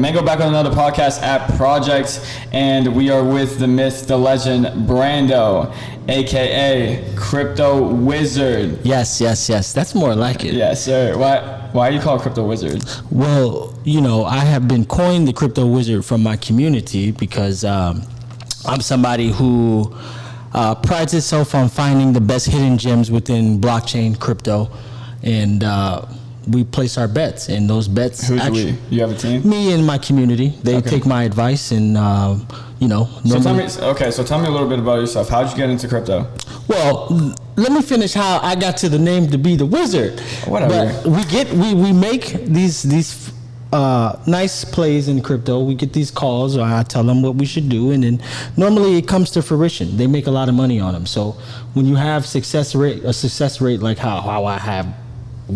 Mango back on another podcast at Project, and we are with the myth, the legend, Brando, aka Crypto Wizard. Yes. That's more like it. Yes, sir. Why do you call it Crypto Wizard? Well, I have been coined the Crypto Wizard from my community because I'm somebody who prides itself on finding the best hidden gems within blockchain, crypto, and we place our bets, and those bets. Who's we? You have a team? Me and my community. They take my advice, and So tell me a little bit about yourself. How'd you get into crypto? Well, let me finish how I got to the name to be the wizard. Whatever. But we make these nice plays in crypto. We get these calls, or I tell them what we should do, and then normally it comes to fruition. They make a lot of money on them. So when you have a success rate like how I have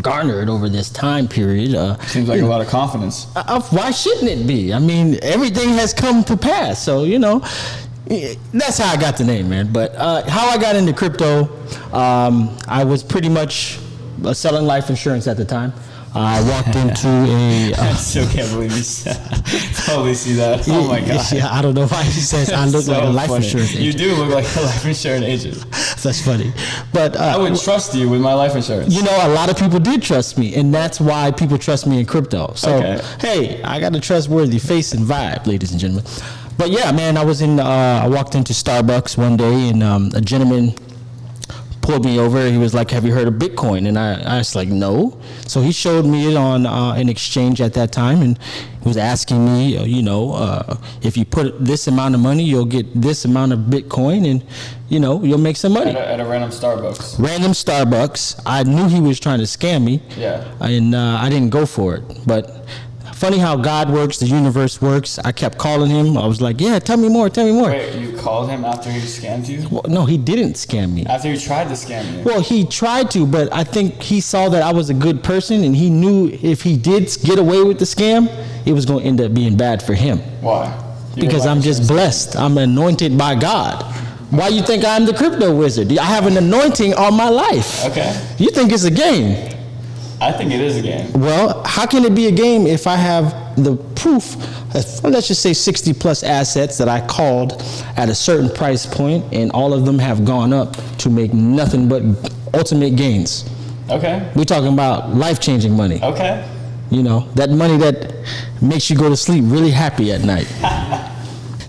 garnered over this time period, seems like a lot of confidence. Why shouldn't it be? I mean, everything has come to pass. So that's how I got the name, man. But how I got into crypto, I was pretty much selling life insurance at the time. I walked into I still can't believe you totally see that. Oh my god! Yeah, I don't know why he says I look like a life insurance agent. You do look like a life insurance agent. That's funny, but I would trust you with my life insurance. A lot of people did trust me, and that's why people trust me in crypto. So hey, I got a trustworthy face and vibe, ladies and gentlemen. But yeah, man, I walked into Starbucks one day, and a gentleman pulled me over. He was like, "Have you heard of Bitcoin?" And I was like, "No." So he showed me it on an exchange at that time, and he was asking me, if you put this amount of money, you'll get this amount of Bitcoin, and you'll make some money. At a random Starbucks. Random Starbucks. I knew he was trying to scam me. Yeah. And I didn't go for it, but. Funny how God works, the universe works. I kept calling him. I was like, yeah, tell me more. Wait, you called him after he scammed you? Well, no, he didn't scam me. After he tried to scam you? Well, he tried to, but I think he saw that I was a good person, and he knew if he did get away with the scam, it was going to end up being bad for him. Why? Because I'm just blessed. I'm anointed by God. Why you think I'm the crypto wizard? I have an anointing on my life. Okay. You think it's a game? I think it is a game. Well, how can it be a game if I have the proof, let's just say 60 plus assets that I called at a certain price point, and all of them have gone up to make nothing but ultimate gains. Okay. We're talking about life-changing money. Okay. That money that makes you go to sleep really happy at night.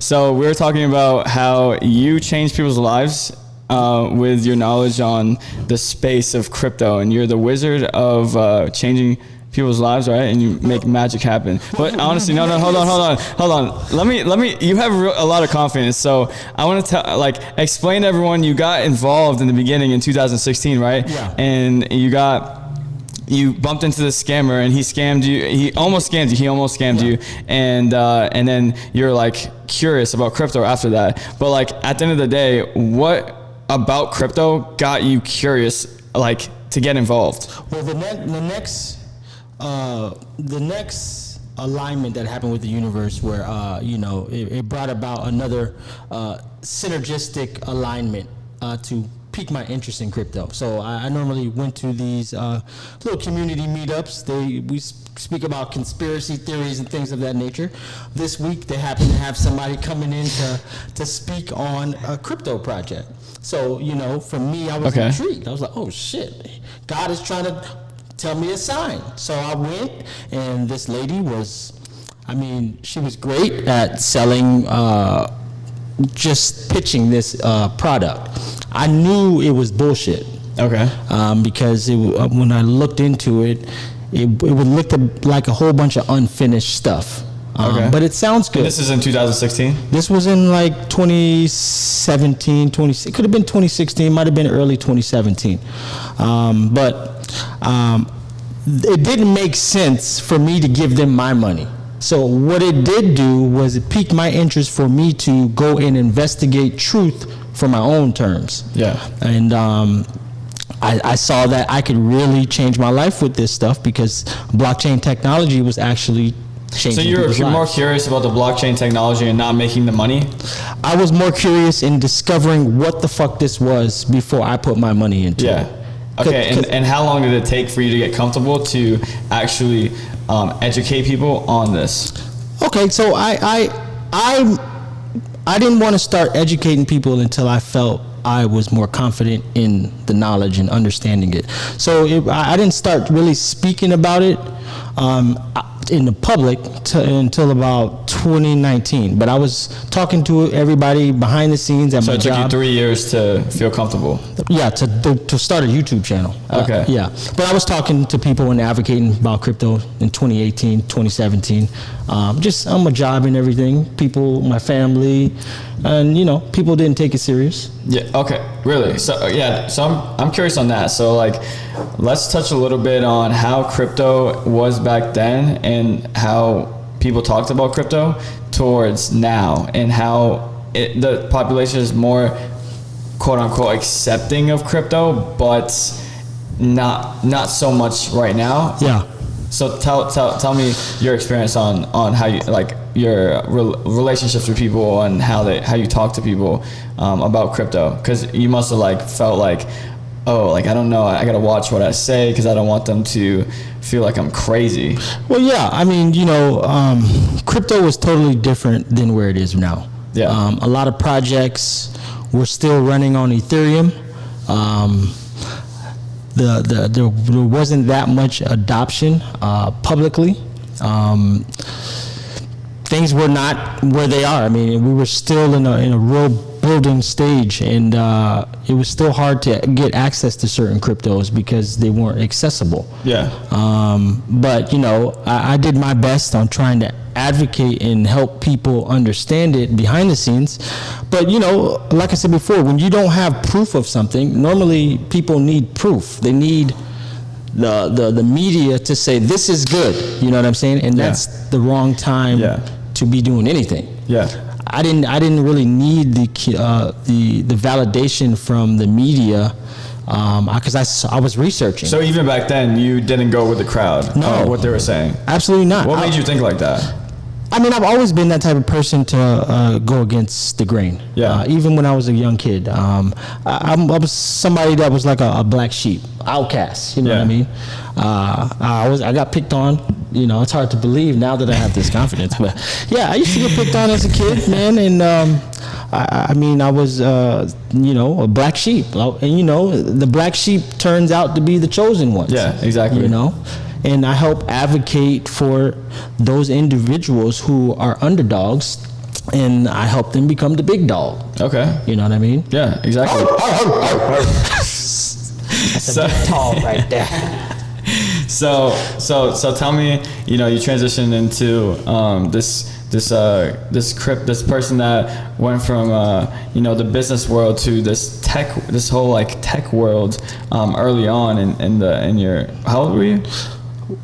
So we were talking about how you change people's lives with your knowledge on the space of crypto, and you're the wizard of changing people's lives, right? And you make magic happen. But honestly, no, hold on. Let me. You have a lot of confidence, so I want to explain to everyone. You got involved in the beginning in 2016, right? Yeah. And you bumped into the scammer, and he scammed you. He almost scammed you, and then you're curious about crypto after that. But at the end of the day, what about crypto got you curious to get involved? Well, the next alignment that happened with the universe, where it brought about another synergistic alignment to pique my interest in crypto. So I normally went to these little community meetups. We speak about conspiracy theories and things of that nature. This week they happen to have somebody coming in to speak on a crypto project. So for me, I was intrigued. I was like, oh shit, God is trying to tell me a sign. So I went, and this lady she was great at selling, just pitching this product. I knew it was bullshit. Okay. Because when I looked into it, it would look like a whole bunch of unfinished stuff. Okay. But it sounds good. And this is in 2016? This was in 2017, it could have been 2016, might have been early 2017. It didn't make sense for me to give them my money. So what it did do was it piqued my interest for me to go and investigate truth for my own terms. Yeah. And I saw that I could really change my life with this stuff, because blockchain technology was actually changing people's lives. So you're more curious about the blockchain technology and not making the money? I was more curious in discovering what the fuck this was before I put my money into it. Okay, and how long did it take for you to get comfortable to actually educate people on this? Okay, so I didn't want to start educating people until I felt I was more confident in the knowledge and understanding it. So I didn't start really speaking about it in the public until about 2019. But I was talking to everybody behind the scenes at my job. So it took you 3 years to feel comfortable? Yeah, to start a YouTube channel. Okay. Yeah, but I was talking to people and advocating about crypto in 2018, 2017. Just on my job and everything. People, my family, and people didn't take it serious. Yeah. Okay. Really? So yeah. So I'm curious on that. So like, let's touch a little bit on how crypto was back then and how people talked about crypto towards now, and how the population is more quote unquote accepting of crypto, but not so much right now. Yeah. So tell me your experience on how you like your relationships with people and how you talk to people about crypto, because you must have like felt like, oh, like I don't know, I gotta watch what I say because I don't want them to feel like I'm crazy. Well, yeah, I mean, crypto was totally different than where it is now. Yeah. A lot of projects were still running on Ethereum. There wasn't that much adoption publicly. Things were not where they are. I mean, we were still in a real building stage, and it was still hard to get access to certain cryptos because they weren't accessible. Yeah. But I did my best on trying to advocate and help people understand it behind the scenes. But like I said before, when you don't have proof of something, normally people need proof. They need the media to say this is good. You know what I'm saying? And that's the wrong time to be doing anything. Yeah. I didn't really need the validation from the media because I was researching. So even back then, you didn't go with the crowd. No, what they were saying. Absolutely not. What made you think like that? I mean, I've always been that type of person to go against the grain. Yeah. Even when I was a young kid, I was somebody that was like a black sheep, outcast. You know what I mean? I got picked on. It's hard to believe now that I have this confidence, but yeah, I used to get picked on as a kid, man. And I was a black sheep, and the black sheep turns out to be the chosen ones. Yeah, exactly. And I help advocate for those individuals who are underdogs, and I help them become the big dog. Okay. You know what I mean? Yeah, exactly. That's a big tall right there. So tell me, you transitioned into this person that went from the business world to this whole like tech world early on in your, how old were you?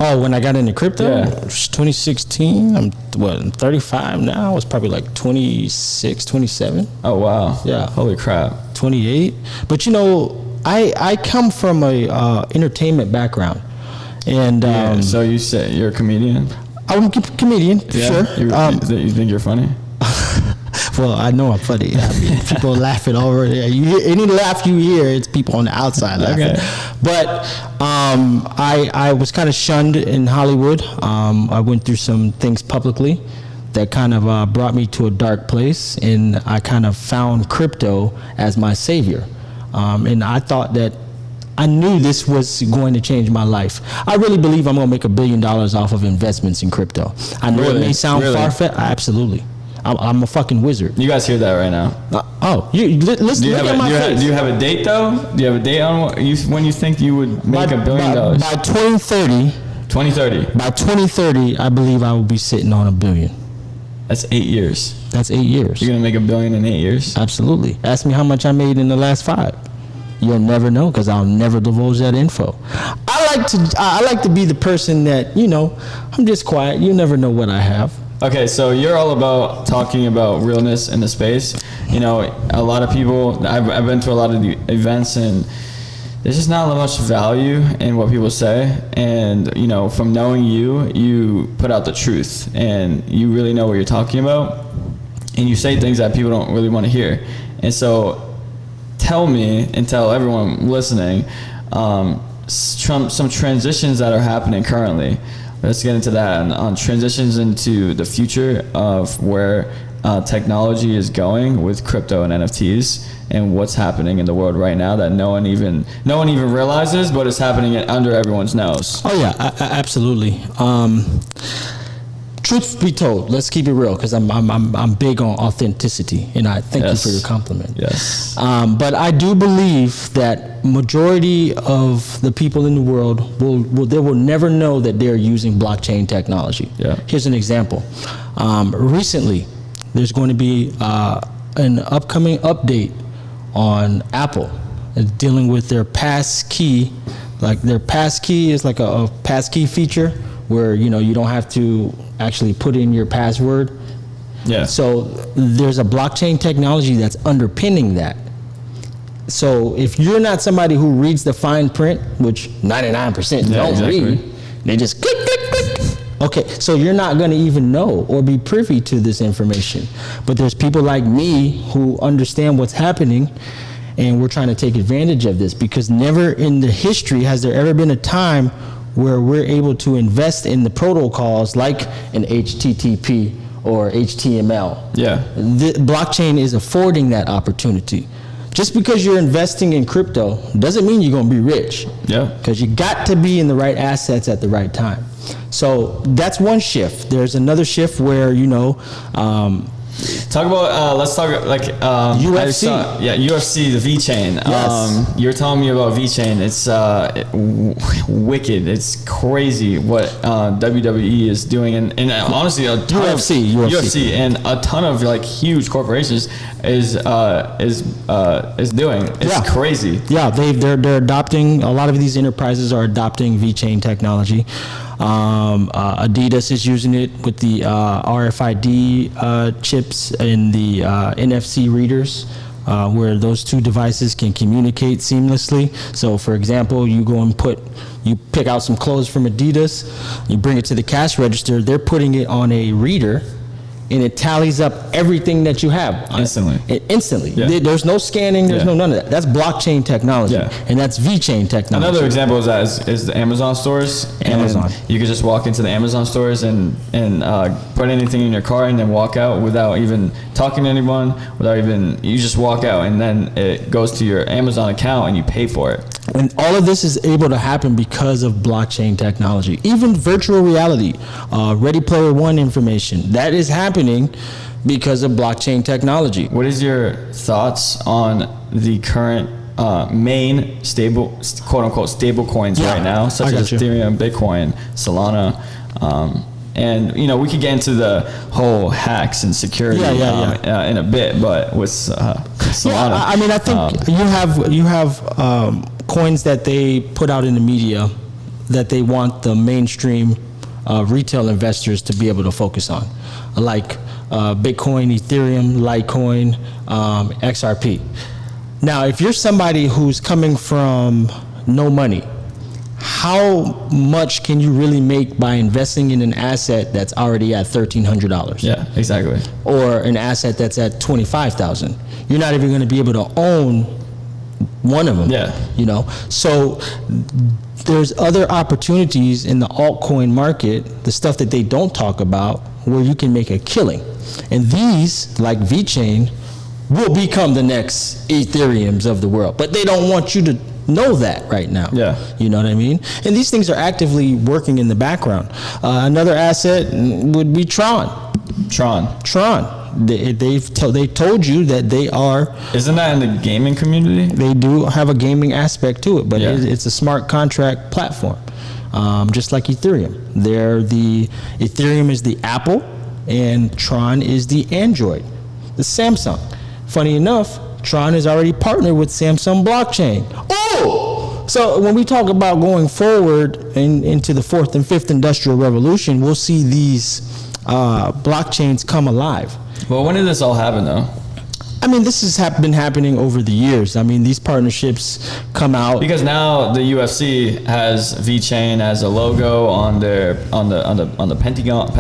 Oh, when I got into crypto? Yeah. 2016. I'm 35 now. I was probably like 26, 27. Oh, wow. Yeah. Holy crap. 28. But I come from a entertainment background. And so you say you're a comedian? I'm a comedian, for sure. You think you're funny? Well, I know I'm funny. I mean, people laughing over there. Any laugh you hear, it's people on the outside laughing. Okay. But I was kind of shunned in Hollywood. I went through some things publicly that kind of brought me to a dark place, and I kind of found crypto as my savior. And I thought that I knew this was going to change my life. I really believe I'm going to make $1 billion off of investments in crypto. I know it may sound far-fetched. Absolutely. I'm a fucking wizard. You guys hear that right now? Listen, look at my face. Do you have a date though? Do you have a date on when you think you would make $1 billion? By 2030. 2030. By 2030, I believe I will be sitting on $1 billion. That's 8 years. That's 8 years. You're gonna make $1 billion in 8 years? Absolutely. Ask me how much I made in the last 5. You'll never know because I'll never divulge that info. I like to be the person that I'm just quiet. You never know what I have. Okay, so you're all about talking about realness in the space. A lot of people, I've been to a lot of the events, and there's just not much value in what people say. And, from knowing you put out the truth, and you really know what you're talking about, and you say things that people don't really want to hear. And so tell me, and tell everyone listening, some transitions that are happening currently let's get into that and on transitions into the future of where technology is going with crypto and NFTs and what's happening in the world right now that no one even realizes, but it's happening under everyone's nose. Oh yeah, absolutely. Truth be told, let's keep it real, because I'm big on authenticity, and I thank you for your compliment. Yes. But I do believe that majority of the people in the world will never know that they're using blockchain technology. Yeah. Here's an example. Recently, there's going to be an upcoming update on Apple dealing with their passkey. Like their passkey is like a passkey feature where you don't have to actually put in your password. Yeah. So there's a blockchain technology that's underpinning that. So if you're not somebody who reads the fine print, which 99% don't read, they just click, click, click. Okay, so you're not going to even know or be privy to this information. But there's people like me who understand what's happening, and we're trying to take advantage of this, because never in the history has there ever been a time where we're able to invest in the protocols like an HTTP or HTML. Yeah. The blockchain is affording that opportunity. Just because you're investing in crypto doesn't mean you're going to be rich. Yeah. Because you got to be in the right assets at the right time. So that's one shift. There's another shift where, talk about let's talk like UFC. UFC, the VeChain. Yes. You're telling me about VeChain. It's wicked. It's crazy what WWE is doing, and honestly a ton UFC and a ton of like huge corporations is doing. It's crazy. Yeah, they're adopting, a lot of these enterprises are adopting VeChain technology. Adidas is using it with the RFID chips and the NFC readers, where those two devices can communicate seamlessly. So for example, you go and you pick out some clothes from Adidas, you bring it to the cash register, they're putting it on a reader, and it tallies up everything that you have instantly. Yeah. There's no scanning, there's no none of that. That's blockchain technology, and that's VeChain technology. Another example of that is the Amazon stores. Amazon. You could just walk into the Amazon stores and put anything in your cart and then walk out without even talking to anyone, you just walk out, and then it goes to your Amazon account and you pay for it. And all of this is able to happen because of blockchain technology. Even virtual reality, Ready Player One information, that is happening because of blockchain technology. What is your thoughts on the current main quote unquote stable coins right now, such as Ethereum, Bitcoin, Solana, and we could get into the whole hacks and security in a bit, but with Solana, I mean, I think you have coins that they put out in the media that they want the mainstream retail investors to be able to focus on, like Bitcoin, Ethereum, Litecoin, XRP. Now, if you're somebody who's coming from no money, how much can you really make by investing in an asset that's already at $1,300? Yeah, exactly. Or an asset that's at $25,000? You're not even going to be able to own one of them. Yeah. So there's other opportunities in the altcoin market, the stuff that they don't talk about, where you can make a killing. And these, like VeChain, will become the next Ethereums of the world. But they don't want you to know that right now. Yeah. You know what I mean? And these things are actively working in the background. Another asset would be Tron. They told you that they are. Isn't that in the gaming community? They do have a gaming aspect to it, but it's a smart contract platform, just like Ethereum. Ethereum is the Apple, and Tron is the Android, the Samsung. Funny enough, Tron has already partnered with Samsung blockchain. Oh! So when we talk about going forward into the fourth and fifth industrial revolution, we'll see these blockchains come alive. Well, when did this all happen, though? I mean, this has been happening over the years. I mean, these partnerships come out because now the UFC has VeChain as a logo on the Pentagon.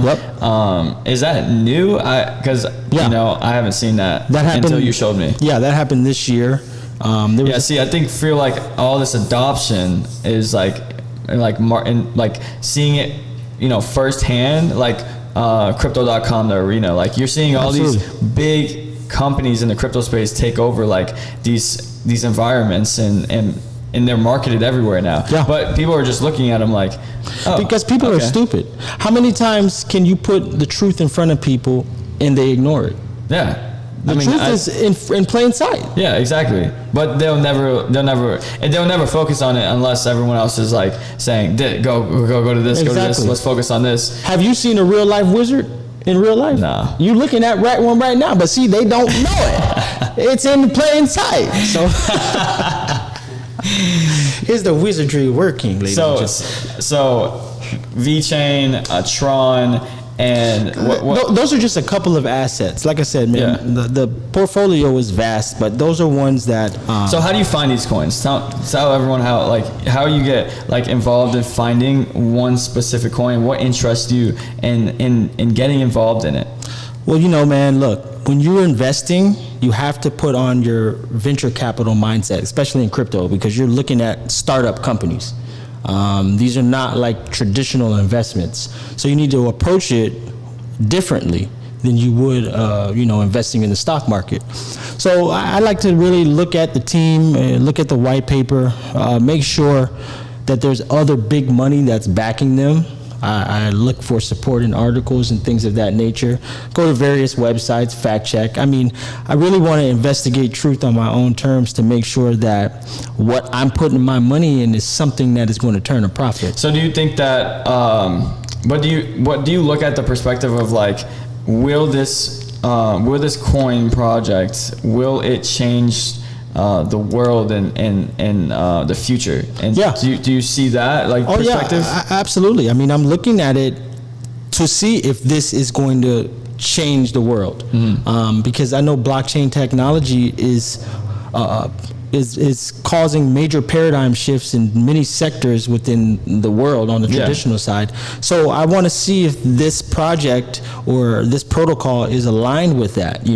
Yep. Is that new? Because I haven't seen that until you showed me. Yeah, that happened this year. I feel like all this adoption is like like seeing it, firsthand, like crypto.com, the arena, like you're seeing all Absolutely. these big companies in the crypto space take over like these environments, and they're marketed everywhere now. Yeah. But people are just looking at them like, oh, because people are stupid. How many times can you put the truth in front of people and they ignore it? Yeah. The truth is in plain sight. Yeah, exactly. But they'll never focus on it unless everyone else is like saying, go to this, go to this. Let's focus on this. Have you seen a real life wizard in real life? No. You looking at one right now, but see, they don't know it. It's in plain sight. So here's the wizardry working, ladies and gentlemen. So VeChain, Tron, and those are just a couple of assets. Like I said, man, the portfolio is vast, but those are ones that. So how do you find these coins? Tell everyone how you get like involved in finding one specific coin. What interests you in getting involved in it? Well, man, look, when you're investing, you have to put on your venture capital mindset, especially in crypto, because you're looking at startup companies. These are not like traditional investments. So you need to approach it differently than you would, investing in the stock market. So I like to really look at the team, look at the white paper, make sure that there's other big money that's backing them. I look for supporting articles and things of that nature. Go to various websites, fact check. I mean, I really want to investigate truth on my own terms to make sure that what I'm putting my money in is something that is going to turn a profit. So do you think that, what do you look at the perspective of like, will this coin project, will it change the world and the future? And do you see that like perspective? Yeah, absolutely. I mean, I'm looking at it to see if this is going to change the world, because I know blockchain technology is causing major paradigm shifts in many sectors within the world on the traditional side. So I want to see if this project or this protocol is aligned with that,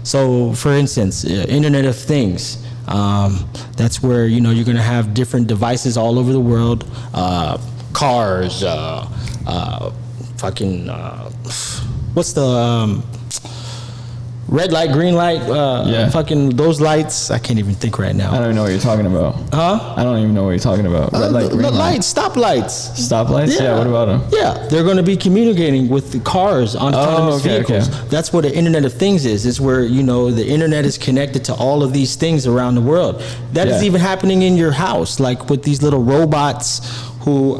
So for instance, Internet of Things, that's where, you're going to have different devices all over the world, cars, what's the, red light, green light, fucking those lights. I can't even think right now. I don't even know what you're talking about. Huh? I don't even know what you're talking about. Red light, green light. Stop lights. Stoplights? Yeah, what about them? Yeah, they're going to be communicating with the cars on autonomous vehicles. Okay. That's what the Internet of Things is. It's where, the internet is connected to all of these things around the world. That is even happening in your house, like with these little robots who,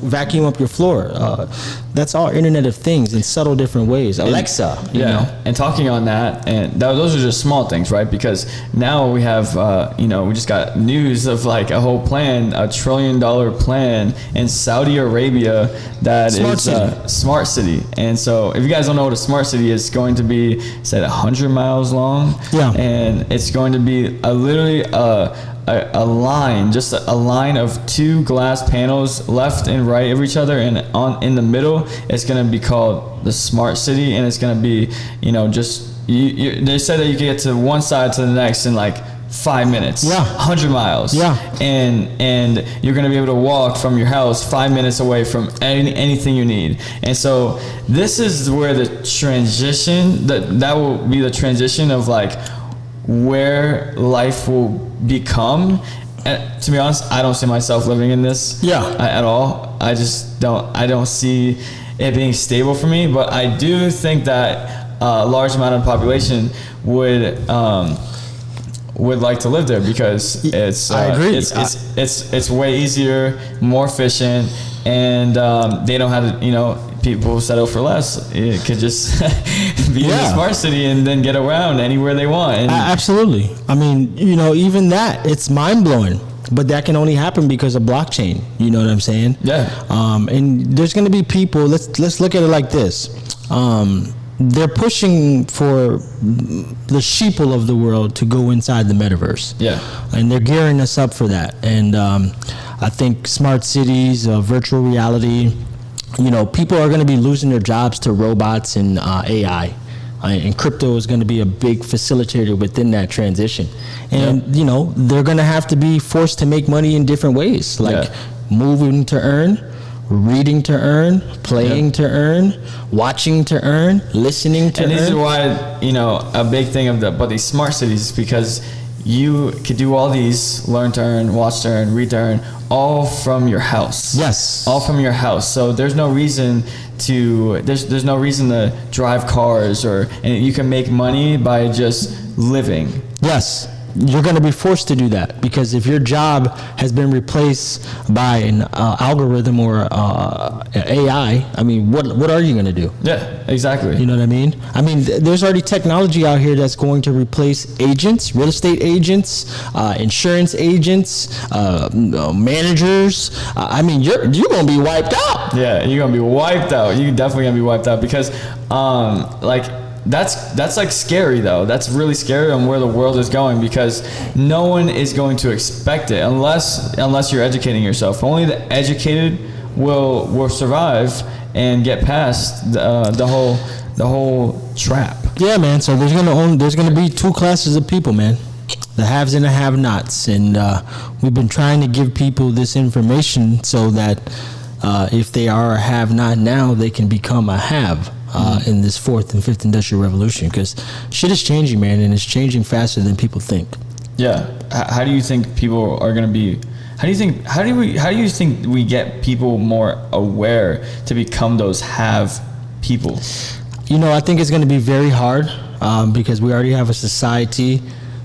vacuum up your floor. That's all Internet of Things in subtle different ways. Alexa, you know. And talking on that, and those are just small things, right? Because now we have, we just got news of like a whole plan, $1 trillion plan in Saudi Arabia that is smart city. And so if you guys don't know what a smart city is, going to be said 100 miles long. Yeah. And it's going to be literally a line, just a line of 2 glass panels left and right of each other, and in the middle it's going to be called the smart city, and it's going to be, they said that you can get to one side to the next in like 5 minutes. 100 miles. And you're going to be able to walk from your house 5 minutes away from anything you need. And so this is where the transition, that will be the transition of like where life will become. And to be honest, I don't see myself living in this at all. I just don't see it being stable for me. But I do think that a large amount of the population would like to live there, because it's I agree. It's way easier, more efficient, and they don't have to, people settle for less. It could just be in a smart city and then get around anywhere they want. Absolutely. I mean, even that, it's mind blowing. But that can only happen because of blockchain. You know what I'm saying? Yeah. And there's going to be people. Let's look at it like this. They're pushing for the sheeple of the world to go inside the metaverse. Yeah. And they're gearing us up for that. And I think smart cities, virtual reality, people are going to be losing their jobs to robots and AI. And crypto is going to be a big facilitator within that transition. And, they're going to have to be forced to make money in different ways. Like, moving to earn, reading to earn, playing to earn, watching to earn, listening to earn. And this is why, you know, a big thing about these smart cities, because you could do all these, learn to earn, watch to earn, read to earn, all from your house. Yes. All from your house. So there's no reason to drive cars, and you can make money by just living. Yes. You're going to be forced to do that, because if your job has been replaced by an algorithm or AI, I mean, what are you going to do? Yeah, exactly. You know what I mean? I mean, there's already technology out here that's going to replace agents, real estate agents, insurance agents, managers. I mean, you're going to be wiped out. Yeah, you're going to be wiped out. You're definitely going to be wiped out, because that's like scary though. That's really scary on where the world is going, because no one is going to expect it unless you're educating yourself. Only the educated will survive and get past the whole trap. Yeah, man. So there's gonna be two classes of people, man. The haves and the have-nots, and we've been trying to give people this information so that if they are a have-not now, they can become a have. In this fourth and fifth industrial revolution, because shit is changing, man, and it's changing faster than people think. Yeah. How do you think people are going to be? How do you think we get people more aware to become those have people? You know, I think it's going to be very hard because we already have a society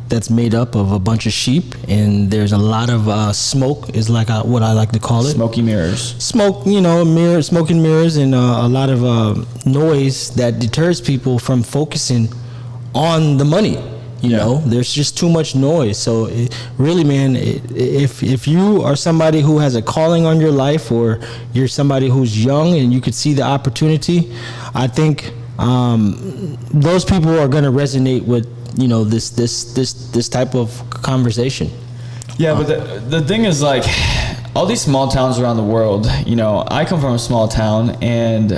that's made up of a bunch of sheep, and there's a lot of smoke, is like what I like to call it. Smoky mirrors. Smoke, you know, smoke and mirrors, and a lot of noise that deters people from focusing on the money. You know, there's just too much noise. So really, man, if you are somebody who has a calling on your life, or you're somebody who's young and you could see the opportunity, I think those people are going to resonate with, you know, this type of conversation. Yeah, but the thing is, like, all these small towns around the world, you know, I come from a small town, and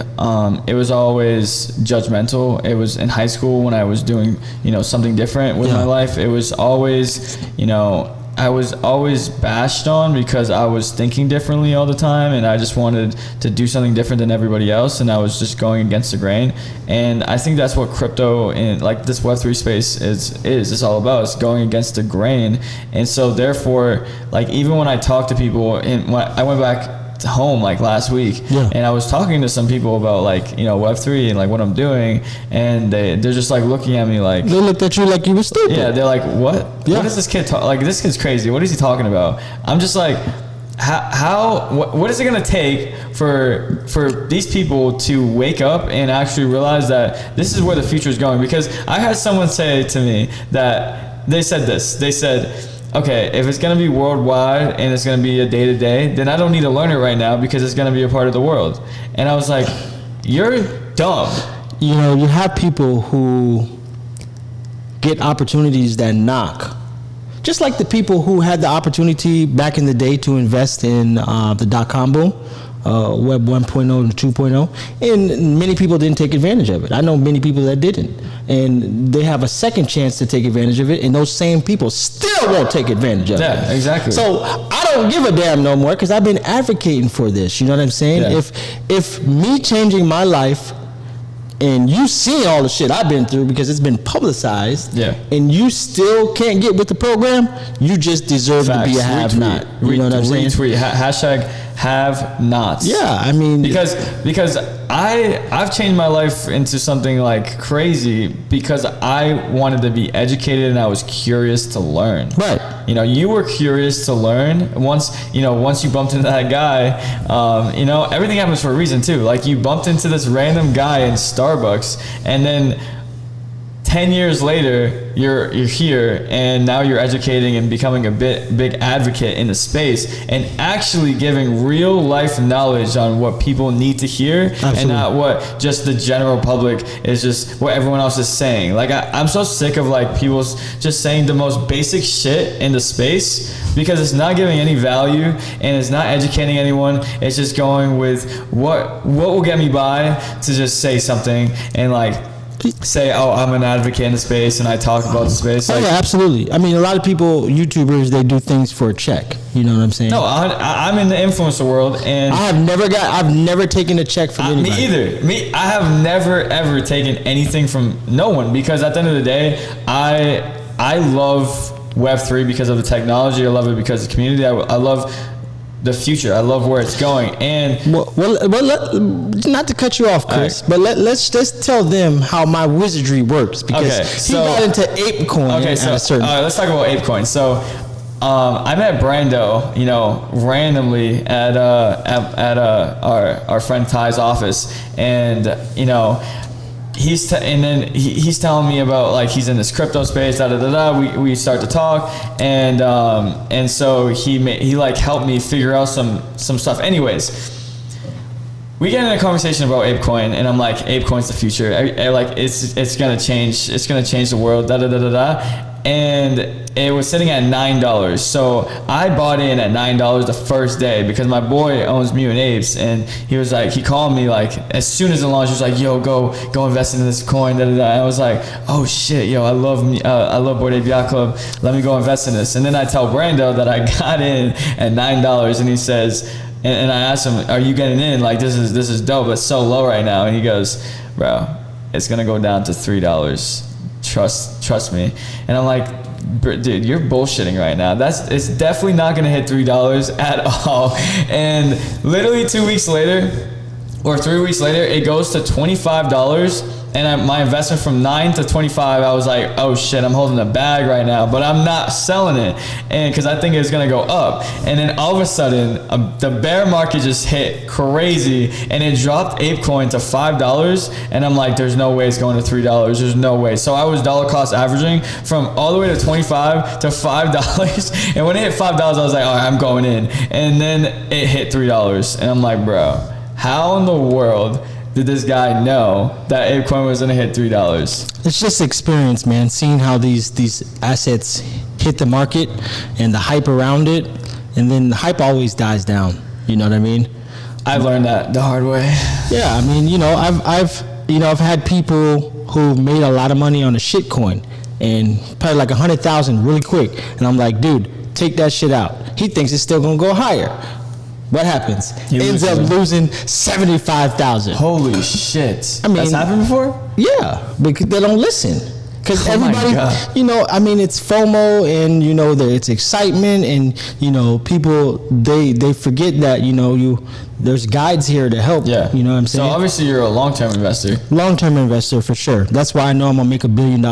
it was always judgmental. It was in high school when I was doing, you know, something different with my life. It was always, you know, I was always bashed on because I was thinking differently all the time, and I just wanted to do something different than everybody else, and I was just going against the grain. And I think that's what crypto and like this Web3 space is. It's all about. It's going against the grain. And so therefore, like, even when I talk to people, and when I went back to home like last week, and I was talking to some people about, like, you know, Web3 and like what I'm doing, and they're just like looking at me like, they looked at you like you were stupid. Yeah, they're like, what is this kid like, this kid's crazy, what is he talking about? I'm just like, what is it gonna take for these people to wake up and actually realize that this is where the future is going? Because I had someone say to me that they said, okay, if it's going to be worldwide and it's going to be a day-to-day, then I don't need to learn it right now because it's going to be a part of the world. And I was like, you're dumb. You know, you have people who get opportunities that knock. Just like the people who had the opportunity back in the day to invest in the dot-com boom, Web 1.0 and 2.0, and many people didn't take advantage of it. I know many people that didn't, and they have a second chance to take advantage of it, and those same people still won't take advantage of it. Yeah, exactly. So I don't give a damn no more, because I've been advocating for this. You know what I'm saying? Yeah. If me changing my life, and you see all the shit I've been through because it's been publicized, and you still can't get with the program, you just deserve to be a have-not. You know what I'm saying? Retweet. Hashtag have-nots. Yeah, I mean, because I've changed my life into something like crazy because I wanted to be educated and I was curious to learn. Right. You know, you were curious to learn. Once you bumped into that guy, you know, everything happens for a reason too. Like, you bumped into this random guy in Starbucks, and then 10 years later, you're here, and now you're educating and becoming a big advocate in the space, and actually giving real life knowledge on what people need to hear. Absolutely. And not what just the general public is, just what everyone else is saying. Like, I'm so sick of like people just saying the most basic shit in the space, because it's not giving any value and it's not educating anyone. It's just going with what will get me by to just say something, and like, say, oh, I'm an advocate in the space and I talk about the space. Oh, Like, yeah, absolutely. I mean, a lot of people, YouTubers, they do things for a check. You know what I'm saying? no, I'm in the influencer world, and I've never taken a check from anybody. me either. I have never ever taken anything from no one, because at the end of the day, I love Web3 because of the technology. I love it because of the community. I love the future. I love where it's going. And not to cut you off, Chris, but let's just tell them how my wizardry works, because he got into ApeCoin at a certain. Let's talk about ApeCoin. So, I met Brando, randomly at our friend Ty's office, and he's telling me about, like, he's in this crypto space. We start to talk, and so he like helped me figure out some stuff. Anyways, we get in a conversation about ApeCoin, and I'm like, ApeCoin's the future. It's gonna change. It's gonna change the world. And it was sitting at $9. So I bought in at $9 the first day, because my boy owns Mutant Apes, and he called me like as soon as it launched. He was like, yo, go invest in this coin. And I was like, oh shit, yo, I love Bored Ape Yacht Club. Let me go invest in this. And then I tell Brando that I got in at $9, and he says, and I asked him, are you getting in? Like, this is dope. It's so low right now. And he goes, bro, it's gonna go down to $3. Trust me. And I'm like, dude, you're bullshitting right now. It's definitely not gonna hit $3 at all. And literally 2 weeks later, or 3 weeks later, it goes to $25. And my investment from 9 to 25, I was like, oh shit, I'm holding the bag right now, but I'm not selling it, and because I think it's gonna go up. And then all of a sudden, the bear market just hit crazy, and it dropped ApeCoin to $5. And I'm like, there's no way it's going to $3. There's no way. So I was dollar cost averaging from all the way to 25 to $5. And when it hit $5, I was like, all right, I'm going in. And then it hit $3, and I'm like, bro, how in the world did this guy know that ApeCoin was gonna hit $3? It's just experience, man. Seeing how these assets hit the market and the hype around it, and then the hype always dies down. You know what I mean? I learned that the hard way. Yeah, I mean, I've had people who made a lot of money on a shit coin and probably like 100,000 really quick, and I'm like, dude, take that shit out. He thinks it's still gonna go higher. What happens? He ends up losing 75,000. Holy shit! I mean, that's happened before. Yeah, because they don't listen. Because everybody, it's FOMO, and it's excitement, and people they forget that there's guides here to help. Yeah, you know what I'm saying. So obviously you're a long-term investor. Long-term investor for sure. That's why I know I'm gonna make $1 billion.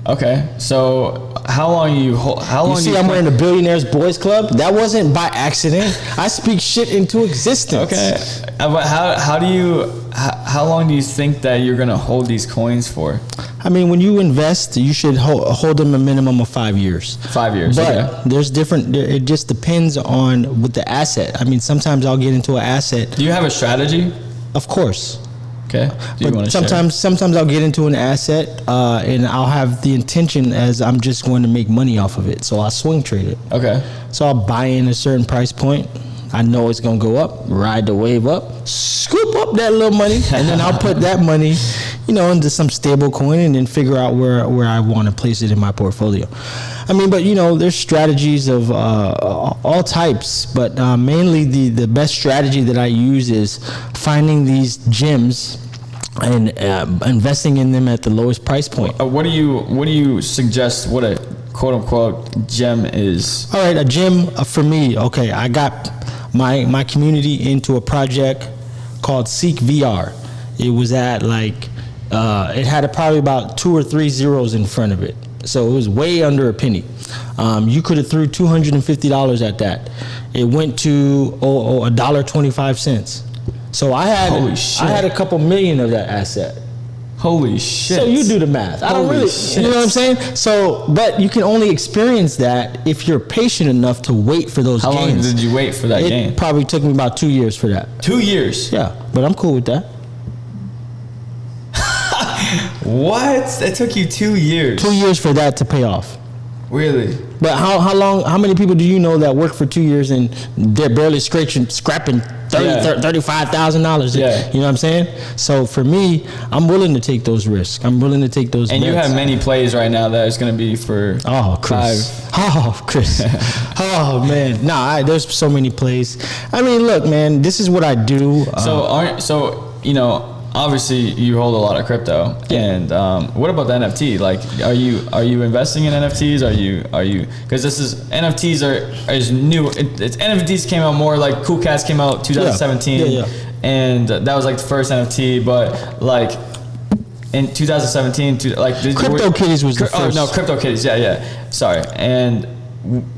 Okay, so how long you I'm wearing the Billionaires Boys Club? That wasn't by accident. I speak shit into existence. Okay, but how long do you think that you're gonna hold these coins for? I mean, when you invest, you should hold them a minimum of 5 years. 5 years, but okay. There's different. It just depends on with the asset. I mean, sometimes I'll get into an asset. Do you have a strategy? Of course. Okay. But sometimes I'll get into an asset and I'll have the intention as I'm just going to make money off of it. So I'll swing trade it. Okay. So I'll buy in a certain price point. I know it's gonna go up, ride the wave up, scoop up that little money, and then I'll put that money, into some stable coin, and then figure out where I want to place it in my portfolio. I mean, but there's strategies of all types, but mainly the best strategy that I use is finding these gems and investing in them at the lowest price point. What do you suggest? What a quote unquote gem is? All right, a gem for me. Okay, I got my community into a project called Seek VR. It was at it had probably about 2 or 3 zeros in front of it. So it was way under a penny. You could have threw $250 at that. It went to $1.25. So I had a couple million of that asset. Holy shit. So you do the math. I don't really, shit. You know what I'm saying? So, but you can only experience that if you're patient enough to wait for those gains. How long did you wait for that gain? It probably took me about 2 years for that. 2 years? Yeah, but I'm cool with that. What? It took you 2 years? 2 years for that to pay off. Really? But how many people do you know that work for 2 years and they're barely scrapping $30 $35,000. Yeah. You know what I'm saying? So for me, I'm willing to take those risks. I'm willing to take those And bets. you have many plays right now that is going to be for Chris. Chris. Oh, man. Nah, there's so many plays. I mean, look, man, this is what I do. So you know, obviously you hold a lot of crypto, and what about the NFT? Like, are you investing in NFTs? Are you because this is NFTs is new. It's NFTs came out more like Cool Cats came out 2017, and that was like the first NFT, but like in 2017, like CryptoKitties was the first. Oh no, CryptoKitties, yeah. Sorry, and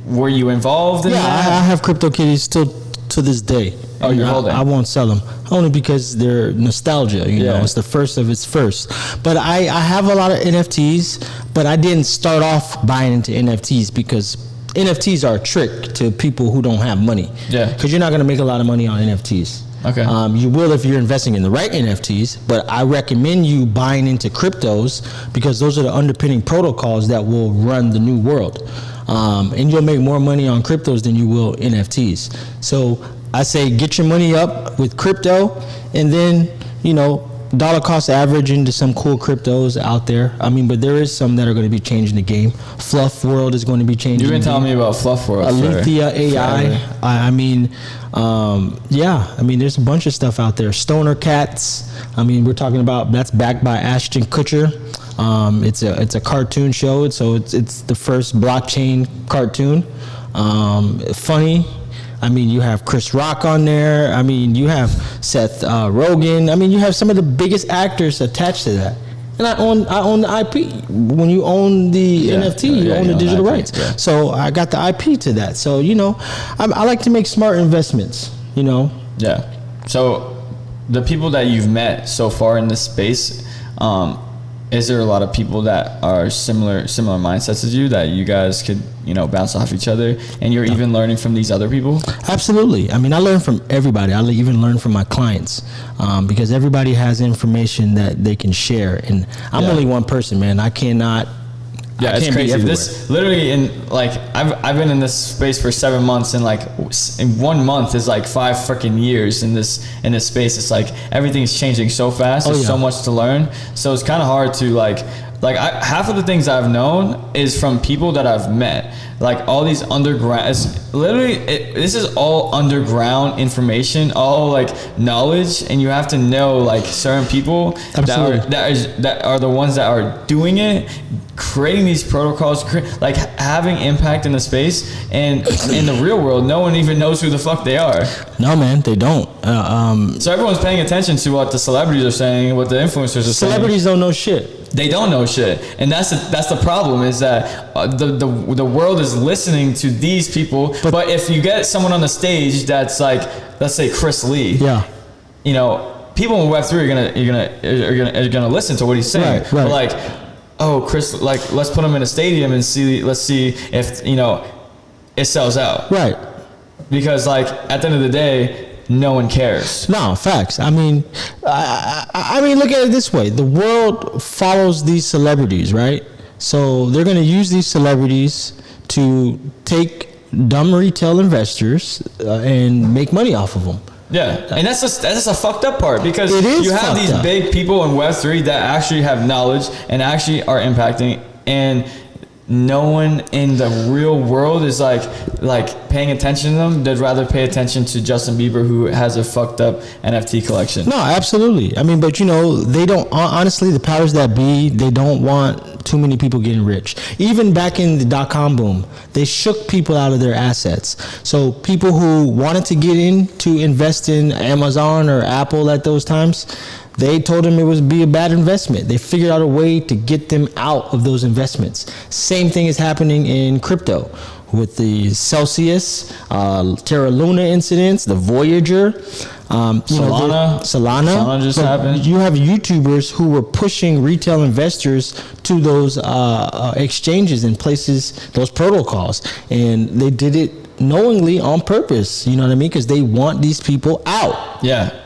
were you involved in that? I have CryptoKitties still to this day. Oh, you're holding? I won't sell them only because they're nostalgia. You know, it's the first of its first. But I have a lot of NFTs, but I didn't start off buying into NFTs because NFTs are a trick to people who don't have money. Yeah. Because you're not going to make a lot of money on NFTs. Okay. You will if you're investing in the right NFTs, but I recommend you buying into cryptos because those are the underpinning protocols that will run the new world. And you'll make more money on cryptos than you will NFTs. So I say get your money up with crypto, and then, you know, dollar cost average into some cool cryptos out there. I mean, but there is some that are going to be changing the game. Fluff World is going to be changing. You've been telling me about Fluff World. Alethea AI. I mean, there's a bunch of stuff out there. Stoner Cats. I mean, we're talking about that's backed by Ashton Kutcher. It's a cartoon show, so it's the first blockchain cartoon. Funny. I mean, you have Chris Rock on there. I mean, you have Seth Rogen. I mean, you have some of the biggest actors attached to that. And I own the IP. When you own the NFT, you own the digital rights. Yeah. So I got the IP to that. So, you know, I like to make smart investments, you know. Yeah. So the people that you've met so far in this space, is there a lot of people that are similar mindsets as you that you guys could, you know, bounce off each other, and you're even learning from these other people? Absolutely. I mean, I learn from everybody. I even learn from my clients because everybody has information that they can share, and I'm only one person, man. I cannot. Yeah, it's crazy. This literally I've been in this space for 7 months, and like in 1 month is like 5 freaking years in this space. It's like everything's changing so fast. There's so much to learn. So it's kind of hard to half of the things I've known is from people that I've met. Like all these underground, this is all underground information, all like knowledge, and you have to know like certain people that are the ones that are doing it, creating these protocols, like having impact in the space. And in the real world, no one even knows who the fuck they are. No, man, they don't. So everyone's paying attention to what the celebrities are saying, what the influencers are saying. Celebrities don't know shit. They don't know shit, and that's the problem. Is that the world is listening to these people, but if you get someone on the stage that's like, let's say Chris Lee, you know, people in Web3 are gonna listen to what he's saying. Right. But like, oh, Chris, like let's put him in a stadium and let's see if, you know, it sells out. Right. Because like at the end of the day, no one cares. No, facts. I mean, look at it this way. The world follows these celebrities, right? So they're going to use these celebrities to take dumb retail investors and make money off of them. Yeah, and that's a fucked up part, because you have these big people in Web3 that actually have knowledge and actually are impacting, and no one in the real world is like paying attention to them. They'd rather pay attention to Justin Bieber, who has a fucked up NFT collection. No, absolutely. I mean, but you know, they don't, honestly, the powers that be, they don't want too many people getting rich. Even back in the .com boom, they shook people out of their assets. So people who wanted to get in to invest in Amazon or Apple at those times, they told them it would be a bad investment. They figured out a way to get them out of those investments. Same thing is happening in crypto with the Celsius, Terra Luna incidents, the Voyager, Solana just happened. You have YouTubers who were pushing retail investors to those exchanges and places, those protocols, and they did it knowingly on purpose. You know what I mean? Because they want these people out. Yeah.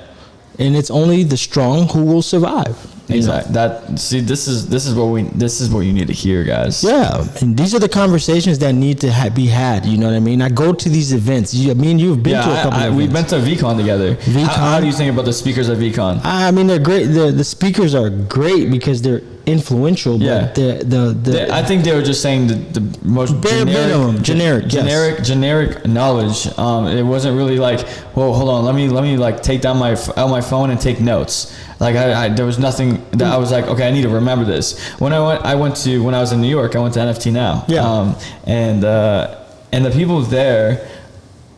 And it's only the strong who will survive. Exactly. This is what you need to hear, guys. Yeah, and these are the conversations that need to be had. You know what I mean? I go to these events. You've been to a couple of events. We've been to VCon together. How do you think about the speakers at VCon? I mean, they're great. The speakers are great because they're influential. But I think they were just saying the most bare minimum, generic knowledge. It wasn't really like, well, hold on, let me like take down my phone and take notes. Like there was nothing that I was like, okay, I need to remember this. When I was in New York, I went to NFT Now. Yeah. And the people there,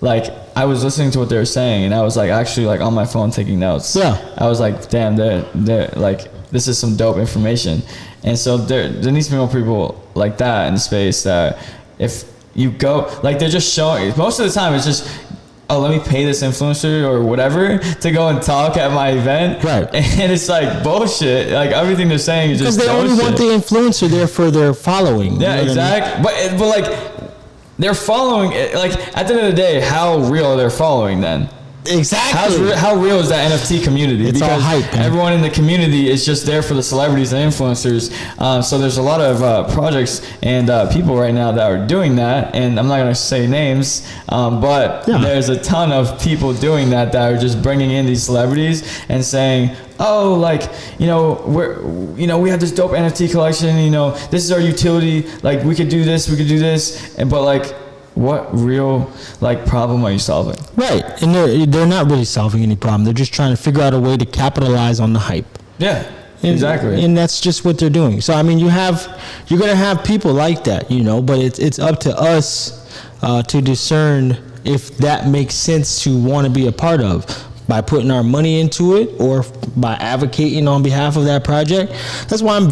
like, I was listening to what they were saying, and I was like actually like on my phone taking notes. Yeah. I was like, damn, they're like, this is some dope information. And so there needs to be more people like that in the space, that if you go, like, they're just showing, most of the time it's just, oh, let me pay this influencer or whatever to go and talk at my event. Right. And it's like bullshit. Like, everything they're saying is just because they only want the influencer there for their following. Yeah, exactly. I mean? But like, they're following, like, at the end of the day, how real are they following then? Exactly. How real is that NFT community? It's all hype, man. Everyone in the community is just there for the celebrities and influencers. So there's a lot of projects and people right now that are doing that. And I'm not going to say names, but there's a ton of people doing that are just bringing in these celebrities and saying, oh, like, we have this dope NFT collection, this is our utility, like, we could do this, but like, what real, like, problem are you solving? Right, and they're not really solving any problem. They're just trying to figure out a way to capitalize on the hype. Yeah, exactly. And that's just what they're doing. So I mean, you're gonna have people like that, but it's up to us to discern if that makes sense to want to be a part of, by putting our money into it or by advocating on behalf of that project. That's why I'm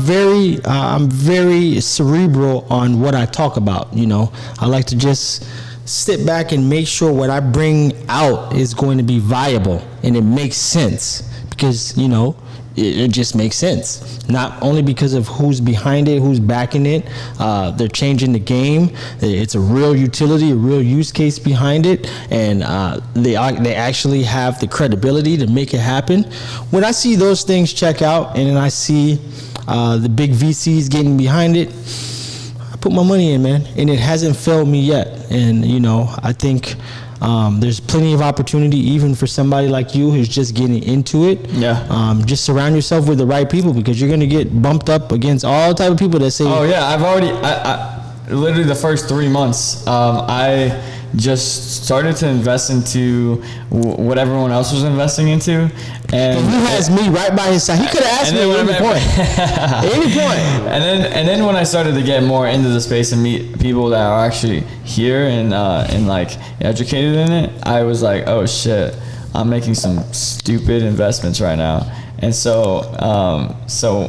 very cerebral on what I talk about. I like to just sit back and make sure what I bring out is going to be viable and it makes sense, because it just makes sense. Not only because of who's behind it, who's backing it. They're changing the game. It's a real utility, a real use case behind it, and they actually have the credibility to make it happen. When I see those things check out, and then I see the big VCs getting behind it, I put my money in, man, and it hasn't failed me yet. And I think there's plenty of opportunity even for somebody like you who's just getting into it. Yeah. Just surround yourself with the right people, because you're going to get bumped up against all type of people that say, oh yeah, I literally the first 3 months, I just started to invest into what everyone else was investing into. And he has me right by his side. He could have asked me at any point. At any point. And then when I started to get more into the space and meet people that are actually here and like educated in it, I was like, oh shit, I'm making some stupid investments right now. And so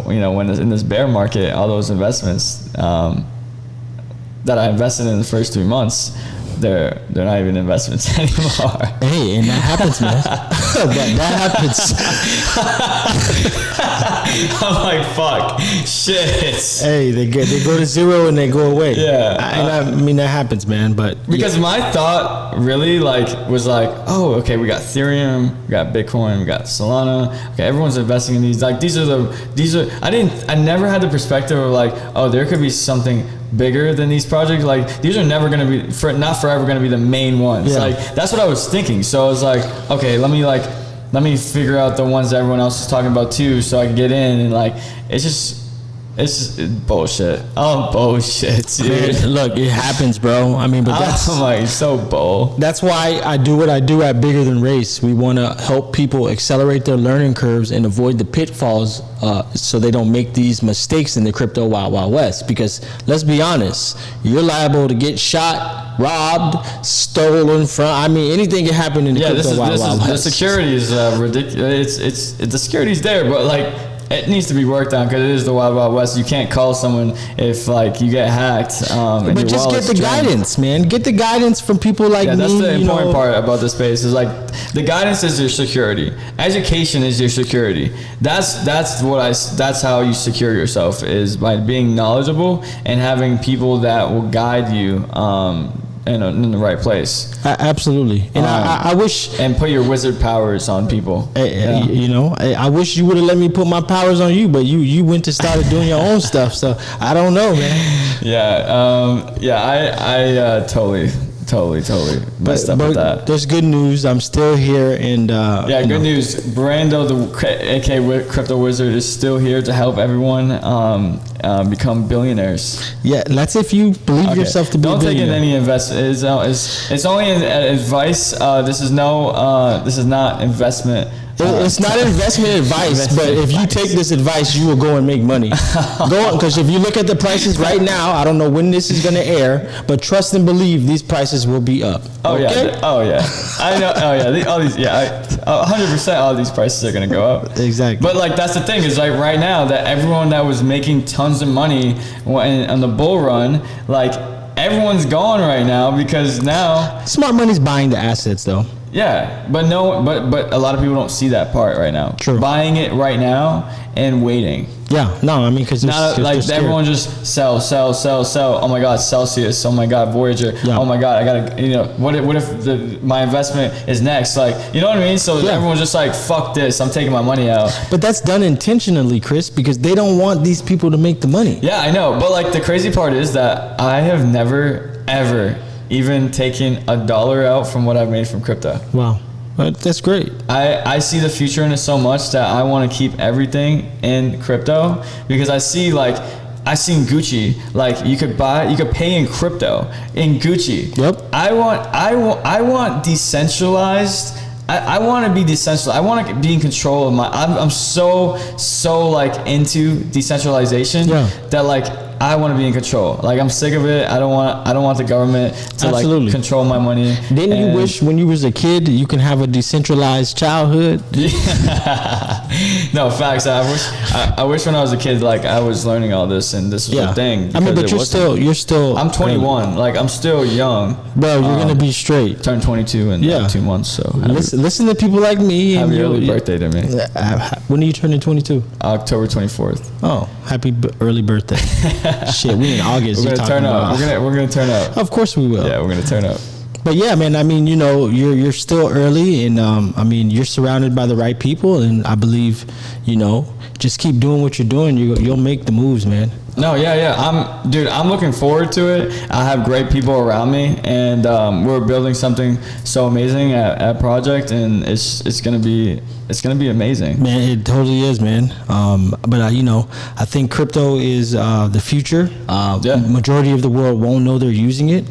when in this bear market, all those investments that I invested in the first 3 months, they're not even investments anymore. Hey, and that happens, man. that happens. I'm like, fuck, shit. Hey, they go to zero and they go away. Yeah, I mean, that happens, man. But because my thought really was like, oh, okay, we got Ethereum, we got Bitcoin, we got Solana. Okay, everyone's investing in these. Like, these are. I never had the perspective of like, oh, there could be something bigger than these projects. Like, these are never going to be not forever going to be the main ones. Yeah. Like, that's what I was thinking. So I was like, okay, let me figure out the ones that everyone else is talking about too, so I can get in. And like, it's just bullshit. Oh, bullshit, dude. Man, look, it happens, bro. I mean, but that's like so bull. That's why I do what I do at Bigger Than Race. We want to help people accelerate their learning curves and avoid the pitfalls, so they don't make these mistakes in the crypto wild west. Because let's be honest, you're liable to get shot, robbed, stolen from. I mean, anything can happen in the crypto wild west. The security is ridiculous. It's the security's there, but like, it needs to be worked on, because it is the wild west. You can't call someone if like you get hacked. But just get the guidance, man. Get the guidance from people like me. That's the important part about the space. Is like, the guidance is your security. Education is your security. That's how you secure yourself, is by being knowledgeable and having people that will guide you in the right place. Absolutely. And I wish, and put your wizard powers on people. You know, I wish you would have let me put my powers on you, but you went to started doing your own stuff. So I don't know, man. I totally messed up with that. There's good news. I'm still here, and good news. Brando, aka Crypto Wizard, is still here to help everyone become billionaires. Yeah, that's if you believe yourself to be. Don't a billionaire. take in any investment. It's only advice. This is not investment. It's not investment advice, but if you take this advice, you will go and make money. Go on, because if you look at the prices right now, I don't know when this is going to air, but trust and believe these prices will be up. Oh okay? Yeah. Oh yeah. I know. Oh yeah. All these. Yeah. 100%. All these prices are going to go up. Exactly. But like that's the thing is like right now that everyone that was making tons of money on the bull run, like everyone's gone right now because now smart money's buying the assets though. Yeah, but a lot of people don't see that part right now. True. Buying it right now and waiting. Yeah, no, I mean, because like everyone just sell. Oh my God, Celsius. Oh my God, Voyager. Yeah. Oh my God, I gotta. What if my investment is next? Like, you know what I mean? So everyone's just like, fuck this. I'm taking my money out. But that's done intentionally, Chris, because they don't want these people to make the money. Yeah, I know. But like the crazy part is that I have never ever even taking $1 out from what I've made from crypto. Wow. That's great. I see the future in it so much that I want to keep everything in crypto because I seen Gucci, like you could pay in crypto in Gucci. Yep. I want decentralized. I want to be decentralized. I want to be in control of my. I'm so like into decentralization that like I want to be in control. Like I'm sick of it. I don't want the government to like control my money. Didn't you wish when you was a kid you can have a decentralized childhood? No, facts. I wish when I was a kid like I was learning all this and this was a thing. I mean, but you're still. I'm 21. Like I'm still young. Bro, you're gonna be straight. Turn 22 in like 2 months. So listen to people like me. Happy early birthday to me. When are you turning 22? October 24th. Oh, happy early birthday. Shit, we in August. We're gonna turn up. We're gonna turn up. Of course we will. Yeah, we're gonna turn up. But yeah, man, I mean, you're still early, and I mean, you're surrounded by the right people, and I believe, just keep doing what you're doing. You'll make the moves, man. No, yeah. I'm looking forward to it. I have great people around me, and we're building something so amazing at Project, and it's gonna be amazing. Man, it totally is, man. But I think crypto is the future. Majority of the world won't know they're using it.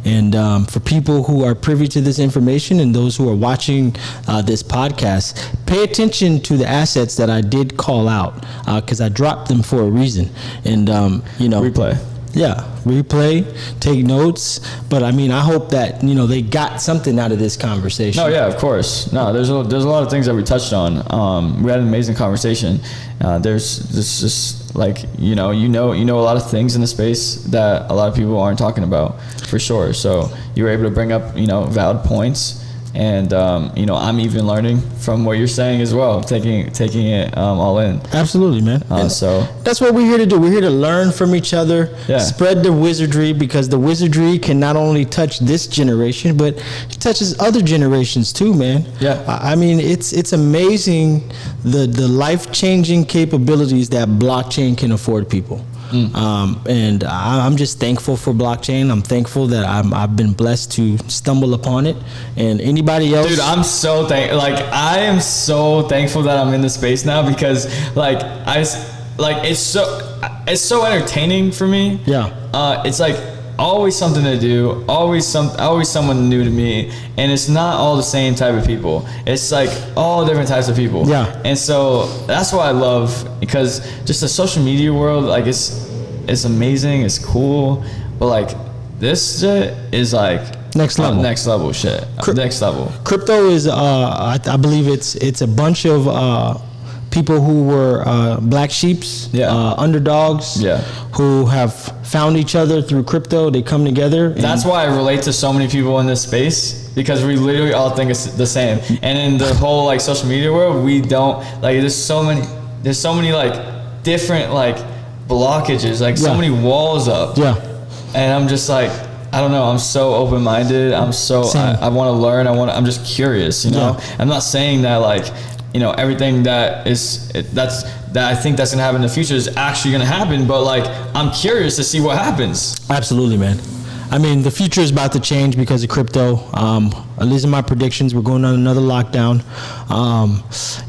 And for people who are privy to this information and those who are watching this podcast, pay attention to the assets that I did call out because I dropped them for a reason. And, replay. Yeah, replay, take notes. But I mean, I hope that, they got something out of this conversation. No, yeah, of course. No, there's a lot of things that we touched on. We had an amazing conversation. There's just like, you know a lot of things in the space that a lot of people aren't talking about for sure. So you were able to bring up, valid points. And I'm even learning from what you're saying as well, taking it all in. Absolutely, man. So that's what we're here to do. We're here to learn from each other, spread the wizardry, because the wizardry can not only touch this generation, but it touches other generations too, man. Yeah. I mean, it's amazing the life-changing capabilities that blockchain can afford people. And I'm just thankful for blockchain. I'm thankful that I've been blessed to stumble upon it. And anybody else, dude, I am so thankful that I'm in the space now because it's so entertaining for me. Yeah. It's like always something to do, always someone new to me, and it's not all the same type of people. It's like all different types of people. Yeah. And so that's what I love, because just the social media world, like it's amazing, it's cool, but like this shit is like next level shit. Next level. Crypto is I believe it's a bunch of people who were black sheeps, underdogs, who have found each other through crypto. They come together. That's why I relate to so many people in this space, because we literally all think it's the same. And in the whole like social media world, we don't like. There's so many like different like blockages, like so many walls up. Yeah. And I'm just like, I don't know. I'm so open-minded. I want to learn. I'm just curious, you know? Yeah. I'm not saying that like, you know, everything that I think that's going to happen in the future is actually going to happen, but like, I'm curious to see what happens. Absolutely, man. I mean, the future is about to change because of crypto. At least in my predictions, we're going on another lockdown.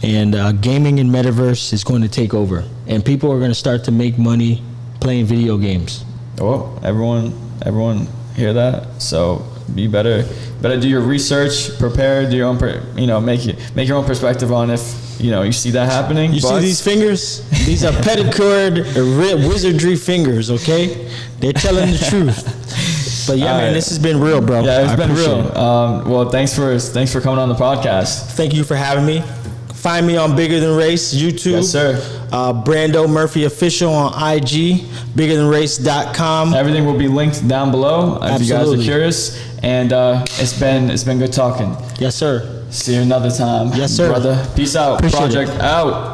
And gaming and metaverse is going to take over. And people are going to start to make money playing video games. Well, everyone hear that? So you better do your research, prepare, do your own, make your own perspective on if, you see that happening. You see these fingers? These are pedicured wizardry fingers, okay? They're telling the truth. But yeah, man, this has been real, bro. Yeah, it's been real. Well, thanks for coming on the podcast. Thank you for having me. Find me on Bigger Than Race YouTube. Yes, sir. Brando Murphy Official on IG. BiggerThanRace.com. Everything will be linked down below if you guys are curious. And it's been good talking. Yes, sir. See you another time. Yes, sir. Brother. Peace out. Appreciate Project it. out.